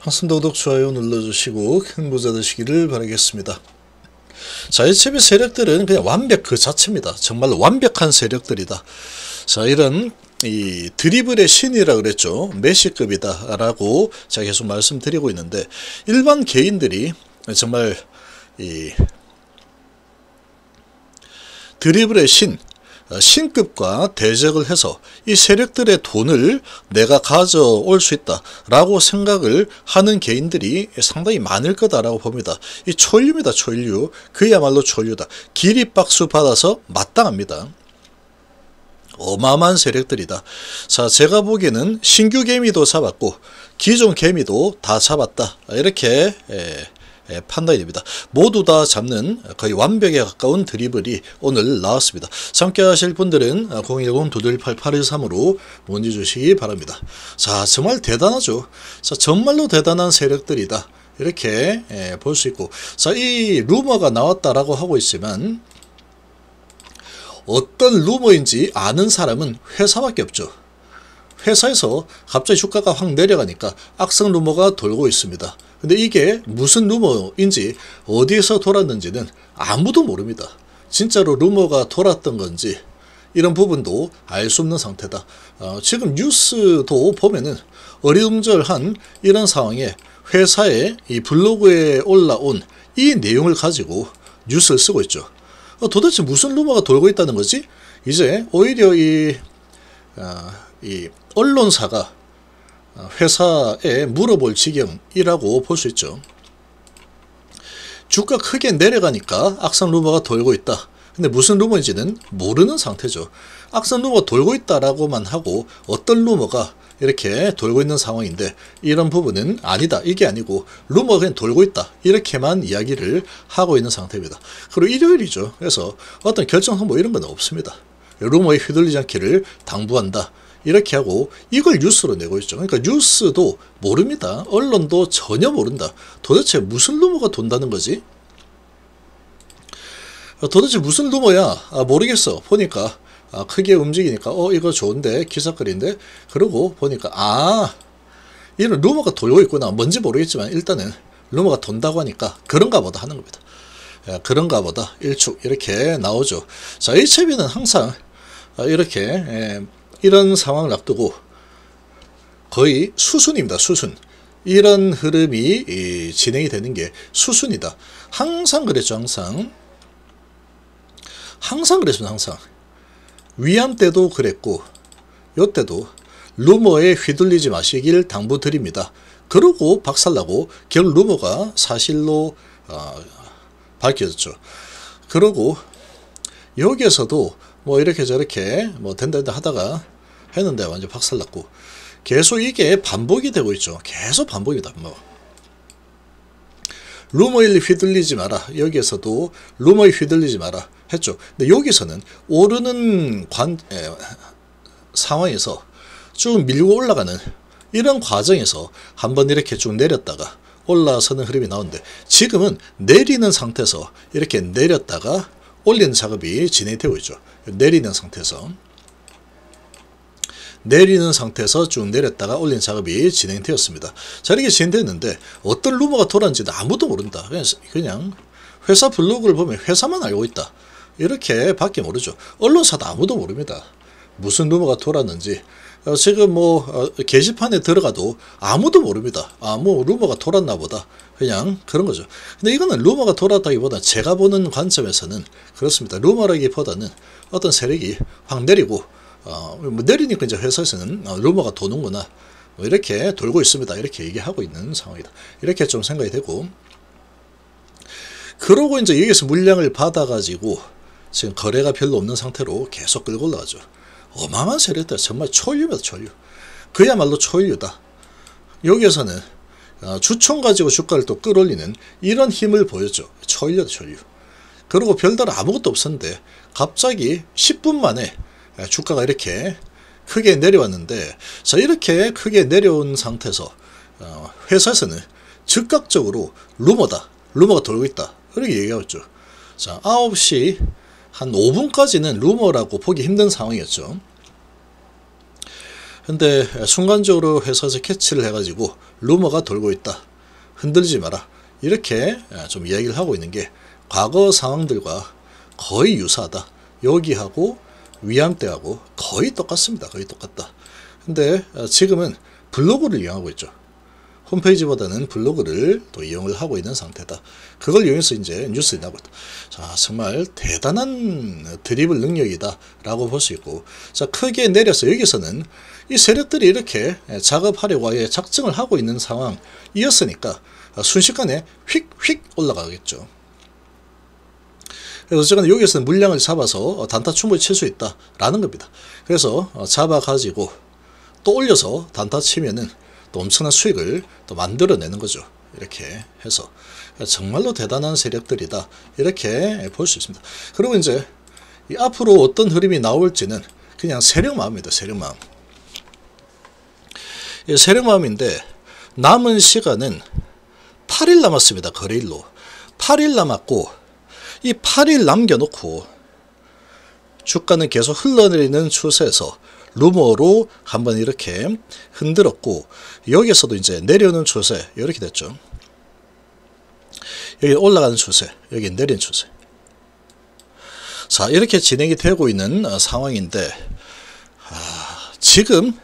항상 구독, 좋아요 눌러주시고 큰 부자 되시기를 바라겠습니다. 자, HB 세력들은 그냥 완벽 그 자체입니다. 정말로 완벽한 세력들이다. 자, 이런 이 드리블의 신이라 그랬죠. 메시급이다 라고 제가 계속 말씀드리고 있는데, 일반 개인들이 정말 이 드리블의 신급과 대적을 해서 이 세력들의 돈을 내가 가져올 수 있다 라고 생각을 하는 개인들이 상당히 많을 거다라고 봅니다. 이 초일류입니다. 초일류. 그야말로 초일류다. 기립박수 받아서 마땅합니다. 어마어마한 세력들이다. 자, 제가 보기에는 신규 개미도 잡았고 기존 개미도 다 잡았다, 이렇게 판단이 됩니다. 모두 다 잡는 거의 완벽에 가까운 드리블이 오늘 나왔습니다. 함께 하실 분들은 010-221-8813으로 문의 주시기 바랍니다. 자, 정말 대단하죠. 자, 정말로 대단한 세력들이다, 이렇게 볼 수 있고, 자, 이 루머가 나왔다라고 하고 있지만 어떤 루머인지 아는 사람은 회사밖에 없죠. 회사에서 갑자기 주가가 확 내려가니까 악성 루머가 돌고 있습니다. 근데 이게 무슨 루머인지 어디에서 돌았는지는 아무도 모릅니다. 진짜로 루머가 돌았던 건지 이런 부분도 알 수 없는 상태다. 지금 뉴스도 보면은 어리둥절한 이런 상황에 회사의 이 블로그에 올라온 이 내용을 가지고 뉴스를 쓰고 있죠. 도대체 무슨 루머가 돌고 있다는 거지? 이제 오히려 이 언론사가 회사에 물어볼 지경이라고 볼 수 있죠. 주가 크게 내려가니까 악성 루머가 돌고 있다. 근데 무슨 루머인지는 모르는 상태죠. 악성 루머가 돌고 있다라고만 하고 어떤 루머가 이렇게 돌고 있는 상황인데, 이런 부분은 아니다, 이게 아니고 루머가 그냥 돌고 있다, 이렇게만 이야기를 하고 있는 상태입니다. 그리고 일요일이죠. 그래서 어떤 결정 홍보 이런 건 없습니다. 루머에 휘둘리지 않기를 당부한다, 이렇게 하고 이걸 뉴스로 내고 있죠. 그러니까 뉴스도 모릅니다. 언론도 전혀 모른다. 도대체 무슨 루머가 돈다는 거지? 도대체 무슨 루머야? 모르겠어. 보니까 크게 움직이니까 이거 좋은데, 기사거리인데, 그러고 보니까 이런 루머가 돌고 있구나. 뭔지 모르겠지만 일단은 루머가 돈다고 하니까 그런가 보다 하는 겁니다. 그런가 보다 일축 이렇게 나오죠. 자, HB는 항상 이렇게 이런 상황을 앞두고 거의 수순입니다. 수순. 이런 흐름이 진행이 되는 게 수순이다. 항상 그랬죠. 항상 그랬습니다. 항상. 위암 때도 그랬고 요때도 루머에 휘둘리지 마시길 당부드립니다. 그러고 박살나고 결국 루머가 사실로 밝혀졌죠. 그러고 여기에서도 뭐 이렇게 저렇게 뭐 된다 하다가 했는데 완전 박살났고, 계속 이게 반복이 되고 있죠. 계속 반복이다. 뭐 루머에 휘둘리지 마라. 여기에서도 루머에 휘둘리지 마라 했죠. 근데 여기서는 오르는 상황에서 쭉 밀고 올라가는 이런 과정에서 한번 이렇게 쭉 내렸다가 올라서는 흐름이 나오는데, 지금은 내리는 상태에서 이렇게 내렸다가 올리는 작업이 진행되고 있죠. 내리는 상태에서 쭉 내렸다가 올리는 작업이 진행되었습니다. 자, 이렇게 진행됐는데 어떤 루머가 돌았는지는 아무도 모른다. 그냥 회사 블로그를 보면 회사만 알고 있다, 이렇게 밖에 모르죠. 언론사도 아무도 모릅니다. 무슨 루머가 돌았는지. 지금 뭐 게시판에 들어가도 아무도 모릅니다. 뭐 루머가 돌았나 보다, 그냥 그런 거죠. 근데 이거는 루머가 돌았다기보다 제가 보는 관점에서는 그렇습니다. 루머라기보다는 어떤 세력이 확 내리고 뭐 내리니까 이제 회사에서는 루머가 도는구나, 뭐 이렇게 돌고 있습니다, 이렇게 얘기하고 있는 상황이다, 이렇게 좀 생각이 되고, 그러고 이제 여기서 물량을 받아가지고 지금 거래가 별로 없는 상태로 계속 끌고 올라가죠. 어마어마한 세력들, 정말 초일류입니다. 초일류. 그야말로 초일류다. 여기에서는 주총 가지고 주가를 또 끌어올리는 이런 힘을 보였죠. 초일류다, 초일류. 그리고 별다른 아무것도 없었는데 갑자기 10분 만에 주가가 이렇게 크게 내려왔는데, 자, 이렇게 크게 내려온 상태에서 회사에서는 즉각적으로 루머가 돌고 있다, 그렇게 얘기하고 있죠. 자, 9시 한 5분까지는 루머라고 보기 힘든 상황이었죠. 근데 순간적으로 회사에서 캐치를 해가지고 루머가 돌고 있다, 흔들지 마라, 이렇게 좀 이야기를 하고 있는 게 과거 상황들과 거의 유사하다. 여기하고 위암 때하고 거의 똑같습니다. 거의 똑같다. 근데 지금은 블로그를 이용하고 있죠. 홈페이지보다는 블로그를 또 이용을 하고 있는 상태다. 그걸 이용해서 이제 뉴스에 나오고 있다. 자, 정말 대단한 드리블 능력이다 라고 볼 수 있고, 자, 크게 내려서 여기서는 이 세력들이 이렇게 작업하려고 작정을 하고 있는 상황이었으니까 순식간에 휙휙 올라가겠죠. 그래서 어쨌거나 여기서는 물량을 잡아서 단타 충분히 칠 수 있다 라는 겁니다. 그래서 잡아 가지고 또 올려서 단타 치면은 또 엄청난 수익을 또 만들어내는 거죠. 이렇게 해서 정말로 대단한 세력들이다, 이렇게 볼 수 있습니다. 그리고 이제 이 앞으로 어떤 흐름이 나올지는 그냥 세력마음입니다. 세력마음. 이 세력마음인데 남은 시간은 8일 남았습니다. 거래일로 8일 남았고, 이 8일 남겨놓고 주가는 계속 흘러내리는 추세에서 루머로 한번 이렇게 흔들었고, 여기서도 이제 내려오는 추세 이렇게 됐죠. 여기 올라가는 추세, 여기 내리는 추세. 자, 이렇게 진행이 되고 있는 상황인데, 지금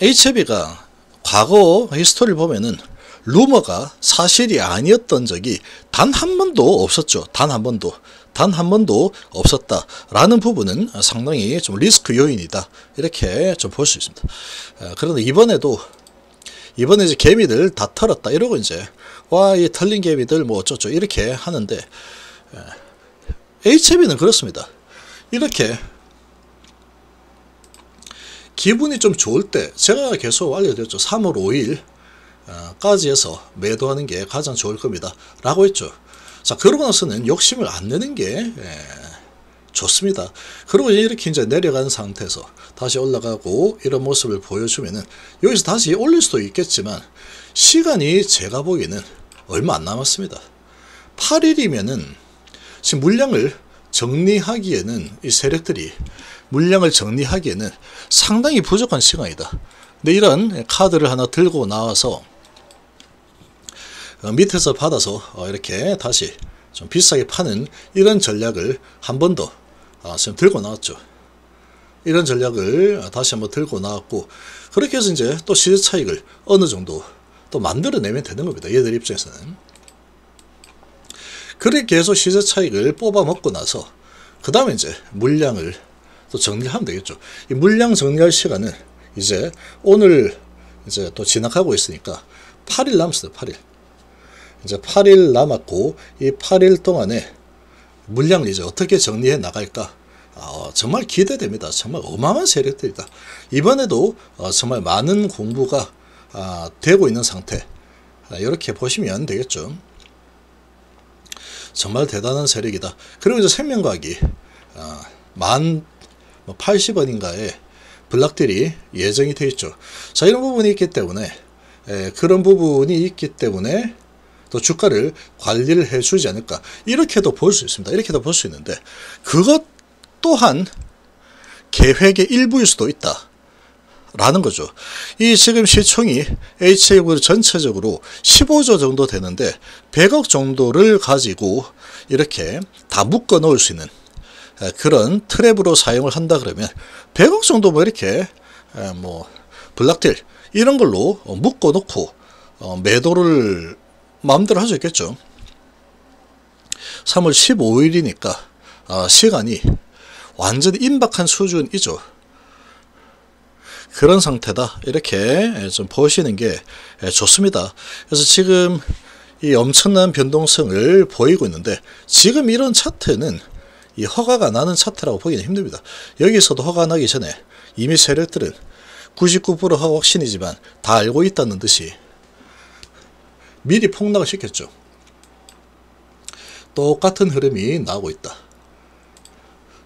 HLB가 과거 히스토리를 보면은 루머가 사실이 아니었던 적이 단 한 번도 없었죠. 단 한 번도 없었다라는 부분은 상당히 좀 리스크 요인이다, 이렇게 좀 볼 수 있습니다. 그런데 이번에 이제 개미들 다 털었다 이러고 이제 이 털린 개미들 뭐 어쩌죠 이렇게 하는데, HLB는 그렇습니다. 이렇게 기분이 좀 좋을 때, 제가 계속 알려드렸죠. 3월 5일 까지 해서 매도하는 게 가장 좋을 겁니다 라고 했죠. 자, 그러고 나서는 욕심을 안 내는 게 좋습니다. 그리고 이렇게 이제 내려가는 상태에서 다시 올라가고 이런 모습을 보여주면은 여기서 다시 올릴 수도 있겠지만, 시간이 제가 보기에는 얼마 안 남았습니다. 8일이면은 지금 물량을 정리하기에는, 이 세력들이 물량을 정리하기에는 상당히 부족한 시간이다. 근데 이런 카드를 하나 들고 나와서 밑에서 받아서 이렇게 다시 좀 비싸게 파는 이런 전략을 한 번 더 지금 들고 나왔죠. 이런 전략을 다시 한번 들고 나왔고, 그렇게 해서 이제 또 시세 차익을 어느 정도 또 만들어내면 되는 겁니다. 얘들 입장에서는. 그렇게 해서 시세 차익을 뽑아 먹고 나서 그 다음에 이제 물량을 또 정리를 하면 되겠죠. 이 물량 정리할 시간은 이제 오늘 이제 또 지나가고 있으니까 8일 남았어요. 8일. 이제 8일 남았고, 이 8일 동안에 물량을 이제 어떻게 정리해 나갈까? 정말 기대됩니다. 정말 어마어마한 세력들이다. 이번에도 정말 많은 공부가 되고 있는 상태. 이렇게 보시면 되겠죠. 정말 대단한 세력이다. 그리고 이제 생명과학이 80원인가에 블락딜이 예정이 되어 있죠. 자, 이런 부분이 있기 때문에, 그런 부분이 있기 때문에 또 주가를 관리를 해주지 않을까, 이렇게도 볼 수 있습니다. 이렇게도 볼 수 있는데, 그것 또한 계획의 일부일 수도 있다 라는 거죠. 이 지금 시총이 HLB 전체적으로 15조 정도 되는데 100억 정도를 가지고 이렇게 다 묶어 놓을 수 있는 그런 트랩으로 사용을 한다 그러면 100억 정도 뭐 이렇게 뭐 블락딜 이런 걸로 묶어 놓고 매도를 마음대로 할 수 있겠죠. 3월 15일이니까 시간이 완전히 임박한 수준이죠. 그런 상태다, 이렇게 좀 보시는 게 좋습니다. 그래서 지금 이 엄청난 변동성을 보이고 있는데, 지금 이런 차트는 이 허가가 나는 차트라고 보기는 힘듭니다. 여기서도 허가 나기 전에 이미 세력들은 99% 확신이지만 다 알고 있다는 듯이 미리 폭락을 시켰죠. 똑같은 흐름이 나오고 있다.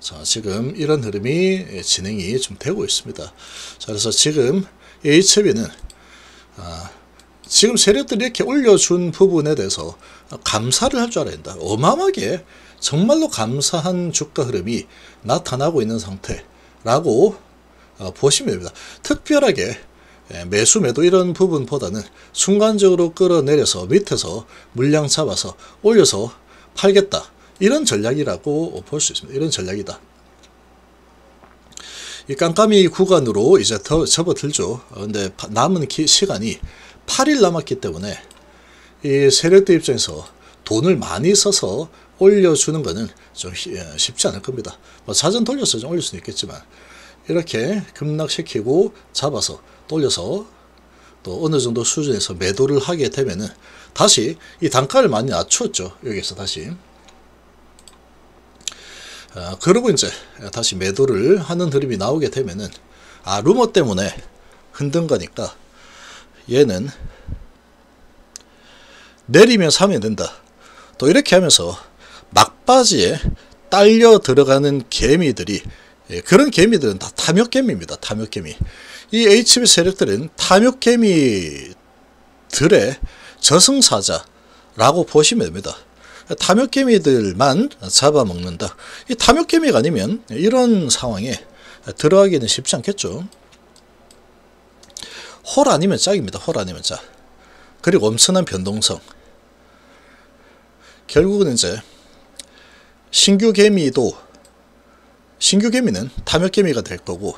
자, 지금 이런 흐름이 진행이 좀 되고 있습니다. 자, 그래서 지금 HLB는 지금 세력들이 이렇게 올려준 부분에 대해서 감사를 할 줄 알아야 된다. 어마어마하게 정말로 감사한 주가 흐름이 나타나고 있는 상태라고 보시면 됩니다. 특별하게 매수 매도 이런 부분보다는 순간적으로 끌어내려서 밑에서 물량 잡아서 올려서 팔겠다, 이런 전략이라고 볼 수 있습니다. 이런 전략이다. 이 깜깜이 구간으로 이제 더 접어들죠. 근데 남은 시간이 8일 남았기 때문에 이 세력들 입장에서 돈을 많이 써서 올려주는 것은 좀 쉽지 않을 겁니다. 뭐 자전 돌려서 좀 올릴 수는 있겠지만, 이렇게 급락시키고 잡아서 돌려서 또 어느 정도 수준에서 매도를 하게 되면은 다시 이 단가를 많이 낮췄죠. 여기서 다시. 그러고 이제 다시 매도를 하는 흐름이 나오게 되면은, 루머 때문에 흔든 거니까 얘는 내리면 사면 된다. 또 이렇게 하면서 막바지에 딸려 들어가는 개미들이, 그런 개미들은 다 탐욕개미입니다. 탐욕개미. 이 HB 세력들은 탐욕개미들의 저승사자라고 보시면 됩니다. 탐욕개미들만 잡아먹는다. 이 탐욕개미가 아니면 이런 상황에 들어가기는 쉽지 않겠죠. 홀 아니면 짝입니다. 홀 아니면 짝. 그리고 엄청난 변동성. 결국은 이제 신규 개미는 탐욕개미가 될 거고,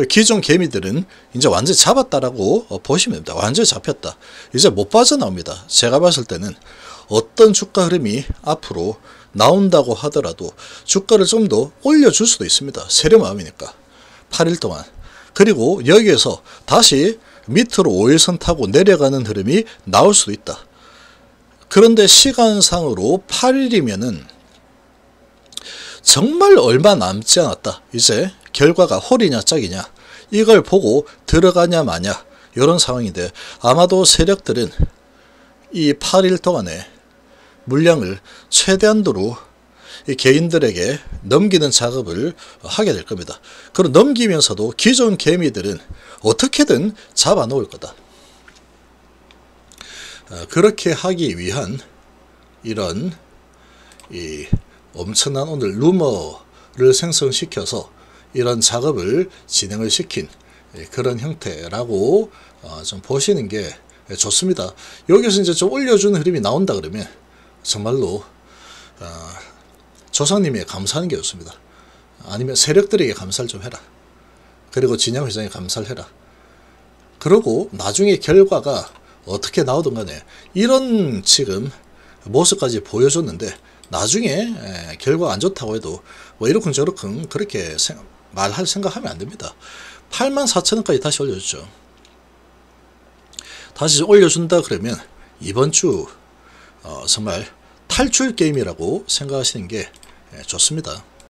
기존 개미들은 이제 완전히 잡았다라고 보시면 됩니다. 완전히 잡혔다. 이제 못 빠져나옵니다. 제가 봤을 때는 어떤 주가 흐름이 앞으로 나온다고 하더라도 주가를 좀 더 올려줄 수도 있습니다. 세력 마음이니까 8일 동안. 그리고 여기에서 다시 밑으로 5일선 타고 내려가는 흐름이 나올 수도 있다. 그런데 시간상으로 8일이면은 정말 얼마 남지 않았다. 이제 결과가 홀이냐 짝이냐 이걸 보고 들어가냐 마냐, 이런 상황인데, 아마도 세력들은 이 8일 동안에 물량을 최대한도로 이 개인들에게 넘기는 작업을 하게 될 겁니다. 그럼 넘기면서도 기존 개미들은 어떻게든 잡아 놓을 거다. 그렇게 하기 위한 이런 이 엄청난 오늘 루머를 생성시켜서 이런 작업을 진행을 시킨 그런 형태라고 좀 보시는 게 좋습니다. 여기서 이제 좀 올려주는 흐름이 나온다 그러면 정말로 조상님에 감사하는 게 좋습니다. 아니면 세력들에게 감사를 좀 해라. 그리고 진영 회장에 감사를 해라. 그러고 나중에 결과가 어떻게 나오든 간에 이런 지금 모습까지 보여줬는데, 나중에 결과가 안 좋다고 해도 뭐 이렇군 저렇군 그렇게 말할 생각하면 안 됩니다. 84,000원까지 다시 올려줬죠. 다시 올려준다 그러면 이번 주 정말 탈출 게임이라고 생각하시는 게 좋습니다.